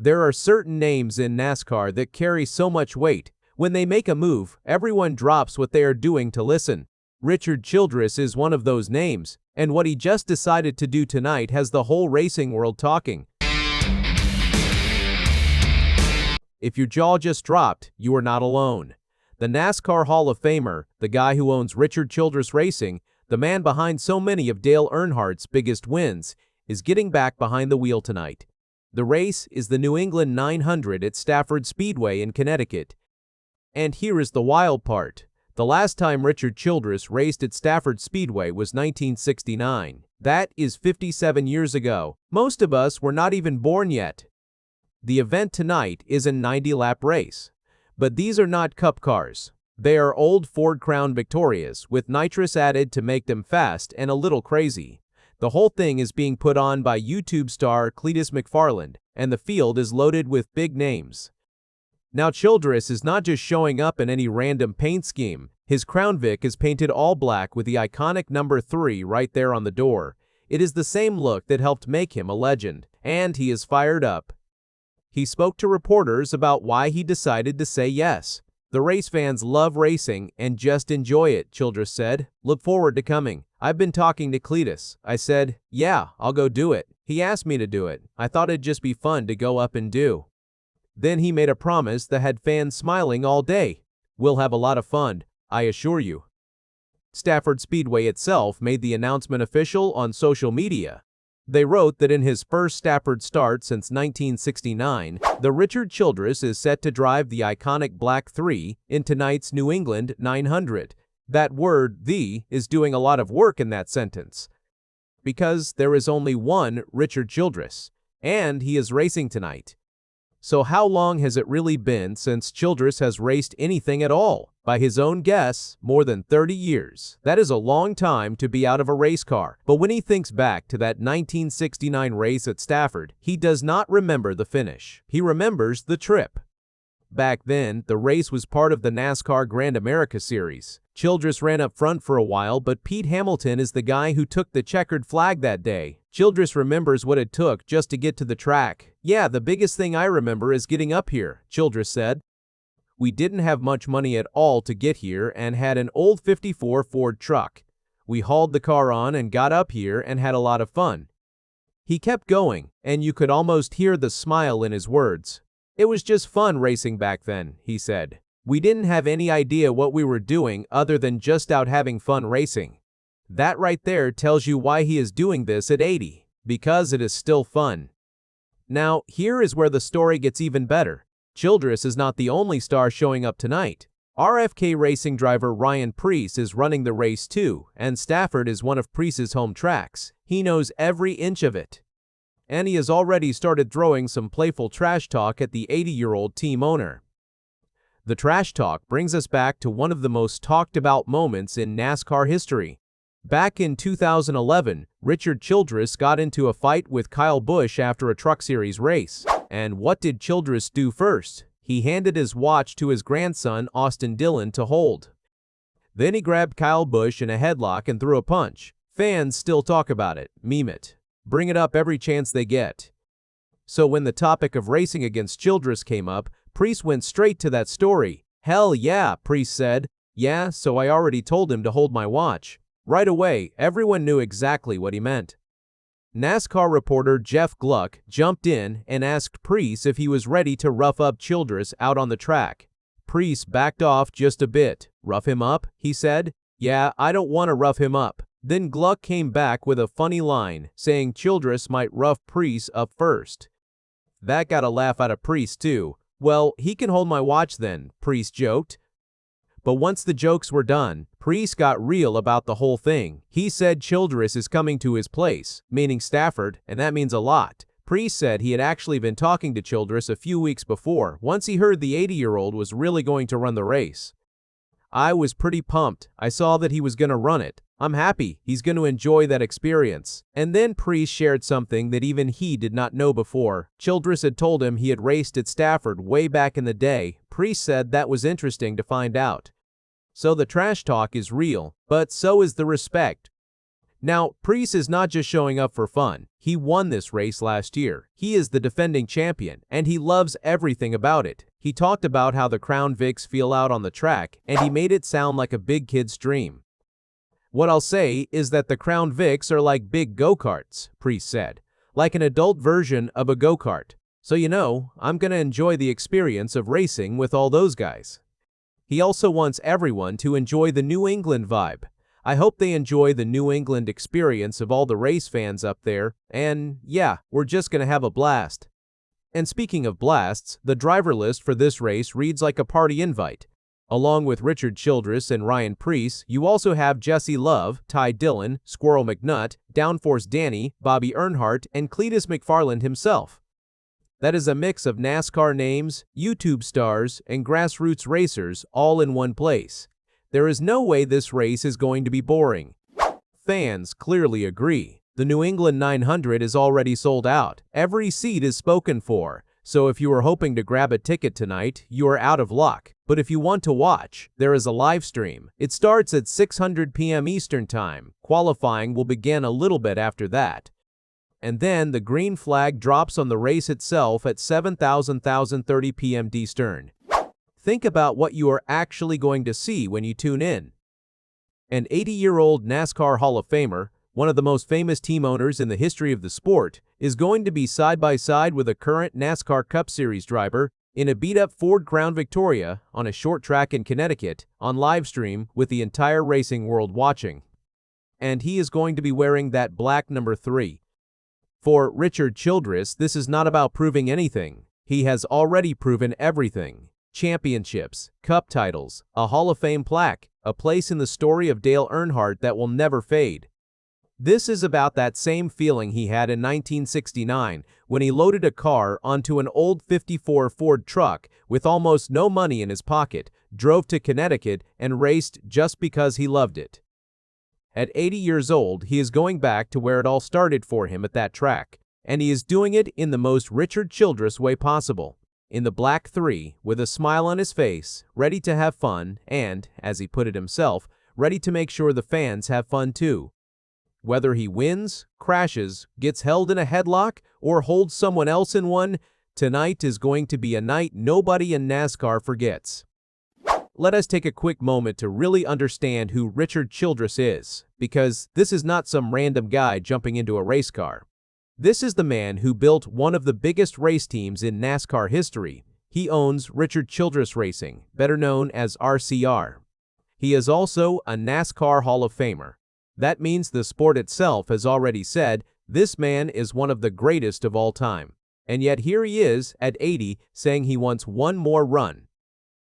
There are certain names in NASCAR that carry so much weight. When they make a move, everyone drops what they are doing to listen. Richard Childress is one of those names, and what he just decided to do tonight has the whole racing world talking. If your jaw just dropped, you are not alone. The NASCAR Hall of Famer, the guy who owns Richard Childress Racing, the man behind so many of Dale Earnhardt's biggest wins, is getting back behind the wheel tonight. The race is the New England 900 at Stafford Speedway in Connecticut. And here is the wild part. The last time Richard Childress raced at Stafford Speedway was 1969. That is 57 years ago. Most of us were not even born yet. The event tonight is a 90-lap race. But these are not cup cars. They are old Ford Crown Victorias with nitrous added to make them fast and a little crazy. The whole thing is being put on by YouTube star Cleetus McFarland, and the field is loaded with big names. Now Childress is not just showing up in any random paint scheme. His Crown Vic is painted all black with the iconic number 3 right there on the door. It is the same look that helped make him a legend, and he is fired up. He spoke to reporters about why he decided to say yes. The race fans love racing and just enjoy it, Childress said. Look forward to coming. I've been talking to Cleetus. I said, yeah, I'll go do it. He asked me to do it. I thought it'd just be fun to go up and do. Then he made a promise that had fans smiling all day. We'll have a lot of fun, I assure you. Stafford Speedway itself made the announcement official on social media. They wrote that in his first Stafford start since 1969, the Richard Childress is set to drive the iconic Black 3 in tonight's New England 900. That word, "the," is doing a lot of work in that sentence. Because there is only one Richard Childress, and he is racing tonight. So how long has it really been since Childress has raced anything at all? By his own guess, more than 30 years. That is a long time to be out of a race car. But when he thinks back to that 1969 race at Stafford, he does not remember the finish. He remembers the trip. Back then, the race was part of the NASCAR Grand America Series. Childress ran up front for a while, but Pete Hamilton is the guy who took the checkered flag that day. Childress remembers what it took just to get to the track. Yeah, the biggest thing I remember is getting up here, Childress said. We didn't have much money at all to get here and had an old 54 Ford truck. We hauled the car on and got up here and had a lot of fun. He kept going, and you could almost hear the smile in his words. It was just fun racing back then, he said. We didn't have any idea what we were doing other than just out having fun racing. That right there tells you why he is doing this at 80, because it is still fun. Now, here is where the story gets even better. Childress is not the only star showing up tonight. RFK Racing driver Ryan Preece is running the race too, and Stafford is one of Preece's home tracks. He knows every inch of it. And he has already started throwing some playful trash talk at the 80-year-old team owner. The trash talk brings us back to one of the most talked about moments in NASCAR history. Back in 2011, Richard Childress got into a fight with Kyle Busch after a Truck Series race. And what did Childress do first? He handed his watch to his grandson, Austin Dillon, to hold. Then he grabbed Kyle Busch in a headlock and threw a punch. Fans still talk about it, meme it, bring it up every chance they get. So when the topic of racing against Childress came up, Preece went straight to that story. Hell yeah, Preece said. Yeah, so I already told him to hold my watch. Right away, everyone knew exactly what he meant. NASCAR reporter Jeff Gluck jumped in and asked Preece if he was ready to rough up Childress out on the track. Preece backed off just a bit. Rough him up, he said. Yeah, I don't want to rough him up. Then Gluck came back with a funny line, saying Childress might rough Preece up first. That got a laugh out of Preece too. Well, he can hold my watch then, Preece joked. But once the jokes were done, Preece got real about the whole thing. He said Childress is coming to his place, meaning Stafford, and that means a lot. Preece said he had actually been talking to Childress a few weeks before, once he heard the 80-year-old was really going to run the race. I was pretty pumped. I saw that he was going to run it. I'm happy he's going to enjoy that experience. And then Preece shared something that even he did not know before. Childress had told him he had raced at Stafford way back in the day. Preece said that was interesting to find out. So the trash talk is real, but so is the respect. Now, Preece is not just showing up for fun. He won this race last year. He is the defending champion, and he loves everything about it. He talked about how the Crown Vics feel out on the track, and he made it sound like a big kid's dream. What I'll say is that the Crown Vics are like big go-karts, Preece said, like an adult version of a go-kart. So I'm gonna enjoy the experience of racing with all those guys. He also wants everyone to enjoy the New England vibe. I hope they enjoy the New England experience of all the race fans up there, and yeah, we're just gonna have a blast. And speaking of blasts, the driver list for this race reads like a party invite. Along with Richard Childress and Ryan Preece, you also have Jesse Love, Ty Dillon, Squirrel McNutt, Downforce Danny, Bobby Earnhardt, and Cleetus McFarland himself. That is a mix of NASCAR names, YouTube stars, and grassroots racers all in one place. There is no way this race is going to be boring. Fans clearly agree. The New England 900 is already sold out. Every seat is spoken for. So if you are hoping to grab a ticket tonight, you are out of luck. But if you want to watch, there is a live stream. It starts at 6:00 p.m. Eastern Time. Qualifying will begin a little bit after that. And then the green flag drops on the race itself at 7:30 p.m. Eastern. Think about what you are actually going to see when you tune in. An 80-year-old NASCAR Hall of Famer, one of the most famous team owners in the history of the sport, is going to be side by side with a current NASCAR Cup Series driver in a beat-up Ford Crown Victoria on a short track in Connecticut on live stream with the entire racing world watching. And he is going to be wearing that black number 3. For Richard Childress, this is not about proving anything. He has already proven everything. Championships, cup titles, a Hall of Fame plaque, a place in the story of Dale Earnhardt that will never fade. This is about that same feeling he had in 1969 when he loaded a car onto an old '54 Ford truck with almost no money in his pocket, drove to Connecticut, and raced just because he loved it. At 80 years old, he is going back to where it all started for him at that track, and he is doing it in the most Richard Childress way possible. In the black 3, with a smile on his face, ready to have fun, and, as he put it himself, ready to make sure the fans have fun too. Whether he wins, crashes, gets held in a headlock, or holds someone else in one, tonight is going to be a night nobody in NASCAR forgets. Let us take a quick moment to really understand who Richard Childress is, because this is not some random guy jumping into a race car. This is the man who built one of the biggest race teams in NASCAR history. He owns Richard Childress Racing, better known as RCR. He is also a NASCAR Hall of Famer. That means the sport itself has already said, this man is one of the greatest of all time. And yet here he is, at 80, saying he wants one more run.